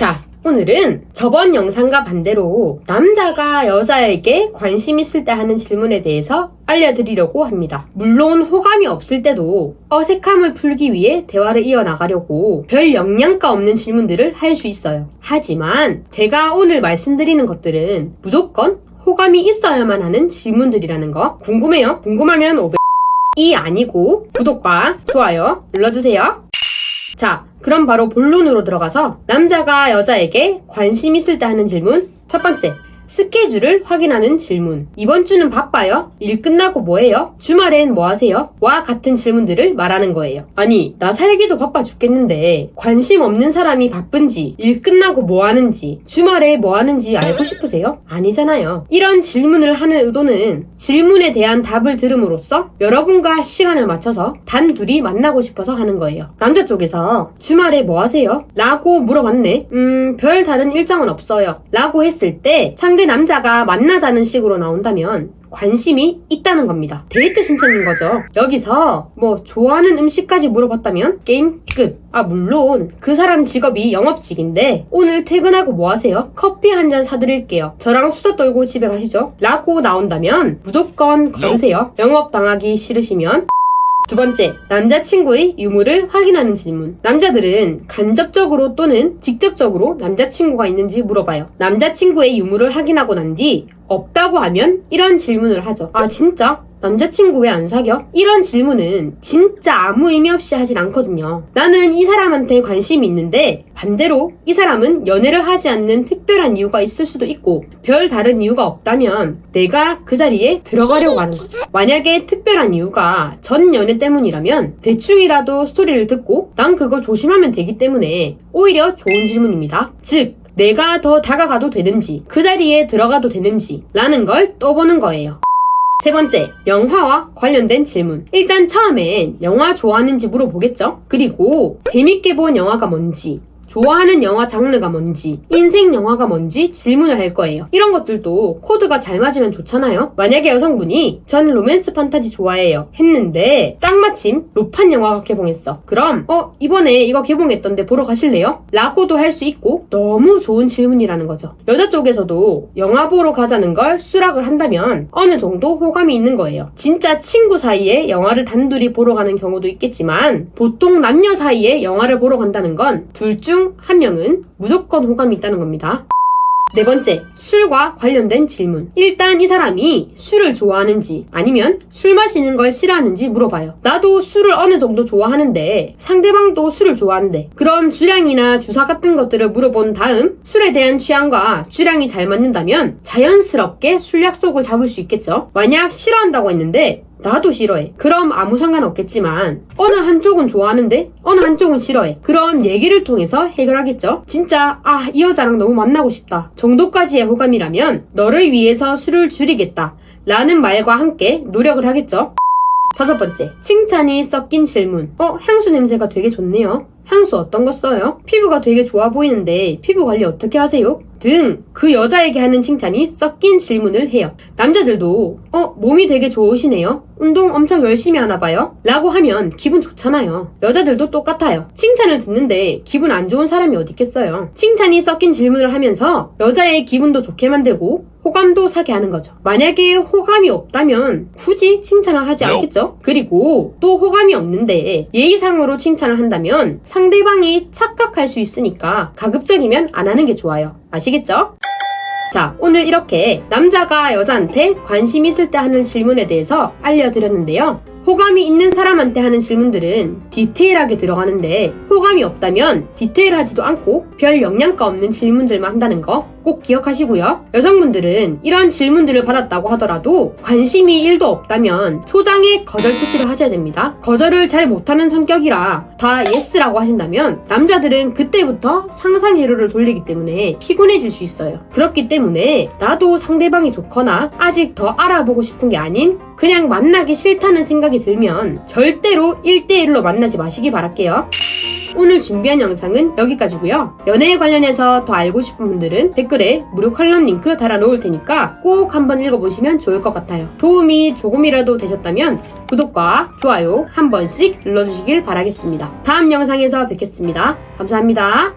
자, 오늘은 저번 영상과 반대로 남자가 여자에게 관심 있을 때 하는 질문에 대해서 알려드리려고 합니다. 물론 호감이 없을 때도 어색함을 풀기 위해 대화를 이어나가려고 별 영양가 없는 질문들을 할 수 있어요. 하지만 제가 오늘 말씀드리는 것들은 무조건 호감이 있어야만 하는 질문들이라는 거 궁금해요? 궁금하면 500이 아니고 구독과 좋아요 눌러주세요. 자, 그럼 바로 본론으로 들어가서 남자가 여자에게 관심 있을 때 하는 질문 첫 번째, 스케줄을 확인하는 질문. 이번 주는 바빠요? 일 끝나고 뭐 해요? 주말엔 뭐 하세요? 와 같은 질문들을 말하는 거예요. 아니, 나 살기도 바빠 죽겠는데 관심 없는 사람이 바쁜지, 일 끝나고 뭐 하는지, 주말에 뭐 하는지 알고 싶으세요? 아니잖아요. 이런 질문을 하는 의도는 질문에 대한 답을 들음으로써 여러분과 시간을 맞춰서 단둘이 만나고 싶어서 하는 거예요. 남자 쪽에서 주말에 뭐 하세요? 라고 물어봤네. 별 다른 일정은 없어요. 라고 했을 때 상대 남자가 만나자는 식으로 나온다면 관심이 있다는 겁니다. 데이트 신청인 거죠. 여기서 뭐 좋아하는 음식까지 물어봤다면 게임 끝. 물론 그 사람 직업이 영업직인데 오늘 퇴근하고 뭐 하세요? 커피 한 잔 사드릴게요. 저랑 수다 떨고 집에 가시죠. 라고 나온다면 무조건 걸으세요. 영업당하기 싫으시면. 두 번째, 남자친구의 유무를 확인하는 질문. 남자들은 간접적으로 또는 직접적으로 남자친구가 있는지 물어봐요. 남자친구의 유무를 확인하고 난 뒤 없다고 하면 이런 질문을 하죠. 진짜? 남자친구 왜 안 사겨? 이런 질문은 진짜 아무 의미 없이 하진 않거든요. 나는 이 사람한테 관심이 있는데 반대로 이 사람은 연애를 하지 않는 특별한 이유가 있을 수도 있고 별 다른 이유가 없다면 내가 그 자리에 들어가려고 하는 거죠. 만약에 특별한 이유가 전 연애 때문이라면 대충이라도 스토리를 듣고 난 그거 조심하면 되기 때문에 오히려 좋은 질문입니다. 즉, 내가 더 다가가도 되는지 그 자리에 들어가도 되는지 라는 걸 또 보는 거예요. 세 번째, 영화와 관련된 질문. 일단 처음엔 영화 좋아하는지 물어보겠죠? 그리고 재밌게 본 영화가 뭔지, 좋아하는 영화 장르가 뭔지, 인생 영화가 뭔지 질문을 할 거예요. 이런 것들도 코드가 잘 맞으면 좋잖아요? 만약에 여성분이 전 로맨스 판타지 좋아해요 했는데 딱 마침 로판 영화가 개봉했어. 그럼 이번에 이거 개봉했던데 보러 가실래요? 라고도 할 수 있고 너무 좋은 질문이라는 거죠. 여자 쪽에서도 영화 보러 가자는 걸 수락을 한다면 어느 정도 호감이 있는 거예요. 진짜 친구 사이에 영화를 단둘이 보러 가는 경우도 있겠지만 보통 남녀 사이에 영화를 보러 간다는 건 둘 중 한 명은 무조건 호감이 있다는 겁니다. 네 번째, 술과 관련된 질문. 일단 이 사람이 술을 좋아하는지 아니면 술 마시는 걸 싫어하는지 물어봐요. 나도 술을 어느 정도 좋아하는데 상대방도 술을 좋아한대. 그럼 주량이나 주사 같은 것들을 물어본 다음 술에 대한 취향과 주량이 잘 맞는다면 자연스럽게 술 약속을 잡을 수 있겠죠. 만약 싫어한다고 했는데 나도 싫어해. 그럼 아무 상관없겠지만 어느 한쪽은 좋아하는데 어느 한쪽은 싫어해. 그럼 얘기를 통해서 해결하겠죠. 진짜 이 여자랑 너무 만나고 싶다 정도까지의 호감이라면 너를 위해서 술을 줄이겠다 라는 말과 함께 노력을 하겠죠. 다섯 번째, 칭찬이 섞인 질문. 향수 냄새가 되게 좋네요. 향수 어떤 거 써요? 피부가 되게 좋아 보이는데 피부 관리 어떻게 하세요? 등 그 여자에게 하는 칭찬이 섞인 질문을 해요. 남자들도 몸이 되게 좋으시네요. 운동 엄청 열심히 하나 봐요. 라고 하면 기분 좋잖아요. 여자들도 똑같아요. 칭찬을 듣는데 기분 안 좋은 사람이 어디 있겠어요. 칭찬이 섞인 질문을 하면서 여자의 기분도 좋게 만들고 호감도 사게 하는 거죠. 만약에 호감이 없다면 굳이 칭찬을 하지 않겠죠? 그리고 또 호감이 없는데 예의상으로 칭찬을 한다면 상대방이 착각할 수 있으니까 가급적이면 안 하는 게 좋아요. 아시겠죠? 자, 오늘 이렇게 남자가 여자한테 관심 있을 때 하는 질문에 대해서 알려드렸는데요. 호감이 있는 사람한테 하는 질문들은 디테일하게 들어가는데 호감이 없다면 디테일하지도 않고 별 영양가 없는 질문들만 한다는 거 꼭 기억하시고요. 여성분들은 이런 질문들을 받았다고 하더라도 관심이 1도 없다면 소장에 거절 표시를 하셔야 됩니다. 거절을 잘 못하는 성격이라 다 예스라고 하신다면 남자들은 그때부터 상상회로를 돌리기 때문에 피곤해질 수 있어요. 그렇기 때문에 나도 상대방이 좋거나 아직 더 알아보고 싶은 게 아닌 그냥 만나기 싫다는 생각이 들면 절대로 1대1로 만나지 마시기 바랄게요. 오늘 준비한 영상은 여기까지고요. 연애에 관련해서 더 알고 싶은 분들은 댓글에 무료 칼럼 링크 달아놓을 테니까 꼭 한번 읽어보시면 좋을 것 같아요. 도움이 조금이라도 되셨다면 구독과 좋아요 한 번씩 눌러주시길 바라겠습니다. 다음 영상에서 뵙겠습니다. 감사합니다.